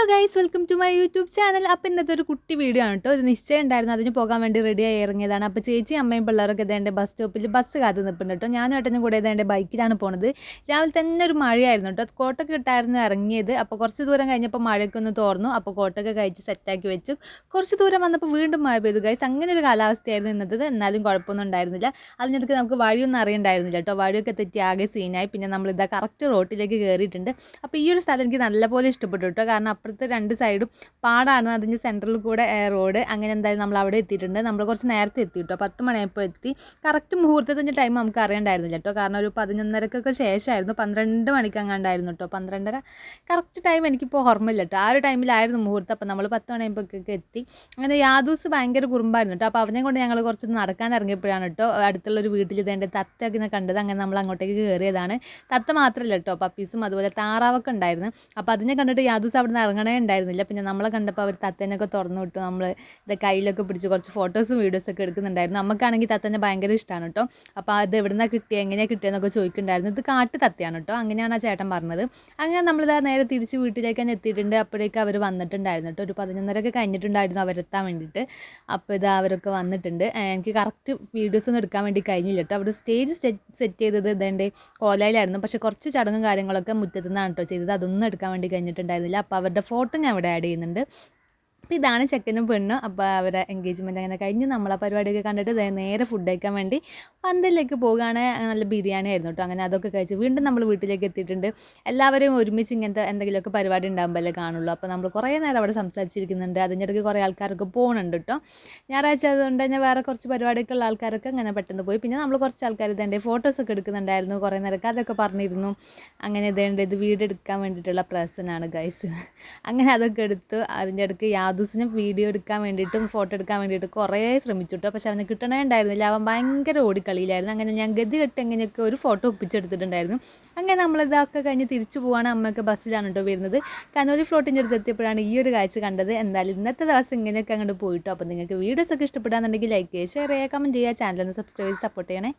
Hello guys, welcome to my YouTube channel. അപ്പോൾ ഇന്നത്തെ ഒരു കുട്ടി വീഡിയോ ആണ് കേട്ടോ. ഒരു നിശ്ചയം ഉണ്ടായിരുന്നു, അതിന് പോകാൻ വേണ്ടി റെഡിയായി ഇറങ്ങിയതാണ്. അപ്പോൾ ചേച്ചി അമ്മയും പിള്ളേരൊക്കെ ഇതേണ്ട ബസ് സ്റ്റോപ്പിൽ ബസ് കാത്ത് നിൽപ്പുണ്ട് കേട്ടോ. ഞാനും ഏട്ടനും കൂടെ ഇതേണ്ട ബൈക്കിലാണ് പോണത്. രാവിലെ തന്നെ ഒരു മഴയായിരുന്നു കേട്ടോ. കോട്ടൊക്കെ ഇട്ടായിരുന്നു ഇറങ്ങിയത്. അപ്പോൾ കുറച്ച് ദൂരം കഴിഞ്ഞപ്പോൾ മഴയൊക്കെ ഒന്ന് തോർന്നു. അപ്പോൾ കോട്ടൊക്കെ കഴിച്ച് സെറ്റാക്കി വെച്ചു. കുറച്ച് ദൂരം വന്നപ്പോൾ വീണ്ടും മഴ പെയ്തു ഗൈസ്. അങ്ങനെ ഒരു കാലാവസ്ഥയായിരുന്നു ഇന്നത്തത്. എന്നാലും കുഴപ്പമൊന്നും ഉണ്ടായിരുന്നില്ല. അതിനിടയ്ക്ക് നമുക്ക് വഴിയൊന്നും അറിയണ്ടായിരുന്നില്ല കേട്ടോ. വഴിയൊക്കെ തെറ്റി ആകെ സീനായി. പിന്നെ നമ്മളിതാ കറക്റ്റ് റോട്ടിലേക്ക് കയറിയിട്ടുണ്ട്. അപ്പോൾ ഈ ഒരു സ്ഥലം എനിക്ക് നല്ലപോലെ ഇഷ്ടപ്പെട്ടു കേട്ടോ. കാരണം അപ്പുറത്തെ രണ്ട് സൈഡും പാടാണ്, അതിൻ്റെ സെൻറ്ററിൽ കൂടെ റോഡ്. അങ്ങനെ എന്തായാലും നമ്മൾ അവിടെ എത്തിയിട്ടുണ്ട്. നമ്മൾ കുറച്ച് നേരത്തെ എത്തി കേട്ടോ. 10 മണിയായപ്പോൾ എത്തി. കറക്റ്റ് മുഹൂർത്തത്തിൻ്റെ ടൈം നമുക്ക് അറിയണ്ടായിരുന്നില്ല കേട്ടോ. കാരണം ഒരു 11:30 ശേഷമായിരുന്നു, 12 മണിക്ക് അങ്ങാണ്ടായിരുന്നു കേട്ടോ. 12:30 കറക്റ്റ് ടൈം എനിക്കിപ്പോൾ ഓർമ്മയില്ല കേട്ടോ. ആ ഒരു ടൈമിലായിരുന്നു മുഹൂർത്തം. അപ്പോൾ നമ്മൾ 10 മണിയായപ്പോഴേക്കൊക്കെ എത്തി. അങ്ങനെ യാദൂസ് ഭയങ്കര കുറുമ്പായിരുന്നു കേട്ടോ. അപ്പോൾ അവനെ കൊണ്ട് ഞങ്ങൾ കുറച്ച് നടക്കാൻ ഇറങ്ങിയപ്പോഴാണ് കേട്ടോ അടുത്തുള്ളൊരു വീട്ടിൽ ഇതേണ്ട തത്തയൊക്കെ കണ്ടത്. അങ്ങനെ നമ്മൾ അങ്ങോട്ടേക്ക് കയറിയതാണ്. തത്ത മാത്രമല്ല കേട്ടോ, പപ്പീസും അതുപോലെ താറാവൊക്കെ ഉണ്ടായിരുന്നു. അപ്പോൾ അതിനെ കണ്ടിട്ട് യാദൂസ് അവിടെ നിന്ന് ഇറങ്ങണേ ഉണ്ടായിരുന്നില്ല. പിന്നെ നമ്മളെ കണ്ടപ്പോൾ അവർ തത്തേനൊക്കെ തുറന്നു വിട്ടു. നമ്മൾ ഇത് കയ്യിലൊക്കെ പിടിച്ച് കുറച്ച് ഫോട്ടോസും വീഡിയോസൊക്കെ എടുക്കുന്നുണ്ടായിരുന്നു. നമുക്കാണെങ്കിൽ തത്തേനെ ഭയങ്കര ഇഷ്ടമാണ് കേട്ടോ. അപ്പോൾ അത് എവിടെ നിന്നാണ് കിട്ടിയത്, എങ്ങനെയാണ് കിട്ടിയതെന്നൊക്കെ ചോദിക്കുന്നുണ്ടായിരുന്നു. ഇത് കാട്ട് തത്തയാണ് കേട്ടോ, അങ്ങനെയാണ് ആ ചേട്ടൻ പറഞ്ഞത്. അങ്ങനെ നമ്മളിതാ നേരെ തിരിച്ച് വീട്ടിലേക്ക് തന്നെ എത്തിയിട്ടുണ്ട്. അപ്പോഴേക്കും അവർ വന്നിട്ടുണ്ടായിരുന്നു കേട്ടോ. ഒരു 11:30 കഴിഞ്ഞിട്ടുണ്ടായിരുന്നു അവരെത്താൻ വേണ്ടിയിട്ട്. അപ്പോൾ ഇതാ അവരൊക്കെ വന്നിട്ടുണ്ട്. എനിക്ക് കറക്റ്റ് വീഡിയോസൊന്നും എടുക്കാൻ വേണ്ടി കഴിഞ്ഞില്ല കേട്ടോ. അവിടെ സ്റ്റേജ് സെറ്റ് ചെയ്തത് ഇതേണ്ട കോലയിലായിരുന്നു. പക്ഷേ കുറച്ച് ചടങ്ങും കാര്യങ്ങളൊക്കെ മുറ്റത്തു നിന്നാണ് കേട്ടോ ചെയ്തത്. അതൊന്നും എടുക്കാൻ വേണ്ടി കഴിഞ്ഞിട്ടുണ്ടായിരുന്നില്ല. അപ്പോൾ അവരുടെ ഫോട്ടോ ഞാൻ ഇവിടെ ആഡ് ചെയ്യുന്നുണ്ട്. അപ്പോൾ ഇതാണ് ചെക്കനും പെണ്ണും. അപ്പോൾ അവരെ എൻഗേജ്മെൻറ്റ് അങ്ങനെ കഴിഞ്ഞ് നമ്മൾ ആ പരിപാടിയൊക്കെ കണ്ടിട്ട് നേരെ ഫുഡ് കഴിക്കാൻ വേണ്ടി പന്തലിലേക്ക് പോകുകയാണ്. നല്ല ബിരിയാണി ആയിരുന്നു കേട്ടോ. അങ്ങനെ അതൊക്കെ കഴിച്ച് വീണ്ടും നമ്മൾ വീട്ടിലേക്ക് എത്തിയിട്ടുണ്ട്. എല്ലാവരും ഒരുമിച്ച് ഇങ്ങനത്തെ എന്തെങ്കിലുമൊക്കെ പരിപാടി ഉണ്ടാകുമ്പോഴല്ലേ കാണുള്ളൂ. അപ്പോൾ നമ്മൾ കുറേ നേരം അവിടെ സംസാരിച്ചിരിക്കുന്നുണ്ട്. അതിൻ്റെ ഇടയ്ക്ക് കുറേ ആൾക്കാരൊക്കെ പോകുന്നുണ്ട് കേട്ടോ. ഞായറാഴ്ച അതുകൊണ്ട് തന്നെ വേറെ കുറച്ച് പരിപാടിയൊക്കെ ഉള്ള ആൾക്കാരൊക്കെ അങ്ങനെ പെട്ടെന്ന് പോയി. പിന്നെ നമ്മൾ കുറച്ച് ആൾക്കാർ ഇതേണ്ട ഫോട്ടോസൊക്കെ എടുക്കുന്നുണ്ടായിരുന്നു. കുറേ നേരമൊക്കെ അതൊക്കെ പറഞ്ഞിരുന്നു. അങ്ങനെ ഇതേണ്ട ഇത് വീഡിയോ എടുക്കാൻ വേണ്ടിയിട്ടുള്ള പ്രസനാണ് ഗൈസ്. അങ്ങനെ അതൊക്കെ എടുത്തു. അതിൻ്റെ ഇടയ്ക്ക് യാദൂസിനെ വീഡിയോ എടുക്കാൻ വേണ്ടിയിട്ടും ഫോട്ടോ എടുക്കാൻ വേണ്ടിയിട്ട് കുറേ ശ്രമിച്ചു കേട്ടോ. പക്ഷെ അവന് കിട്ടണേ ഉണ്ടായിരുന്നില്ല. അവൻ ഭയങ്കര ഓടിക്കളിയിലായിരുന്നു. അങ്ങനെ ഞാൻ ഗതി കെട്ട് എങ്ങനെയൊക്കെ ഒരു ഫോട്ടോ ഒപ്പിച്ചെടുത്തിട്ടുണ്ടായിരുന്നു. അങ്ങനെ നമ്മളിതൊക്കെ കഴിഞ്ഞ് തിരിച്ചു പോവാണ്. അമ്മയൊക്കെ ബസ്സിലാണ് കേട്ടോ വരുന്നത്. കനോലി ഫ്ലോട്ടിൻ്റെ അടുത്ത് എത്തിയപ്പോഴാണ് ഈ ഒരു കാഴ്ച കണ്ടത്. എന്തായാലും ഇന്നത്തെ ദിവസം ഇങ്ങനെയൊക്കെ അങ്ങോട്ട് പോയിട്ടോ. അപ്പോൾ നിങ്ങൾക്ക് വീഡിയോസൊക്കെ ഇഷ്ടപ്പെടാന്നുണ്ടെങ്കിൽ ലൈക്ക് ചെയ്യുക, ഷെയർ ചെയ്യുക, കമൻറ്റ് ചെയ്യുക, ചാനലൊന്ന് സബ്സ്ക്രൈബ് ചെയ്ത് സപ്പോർട്ട് ചെയ്യണേ.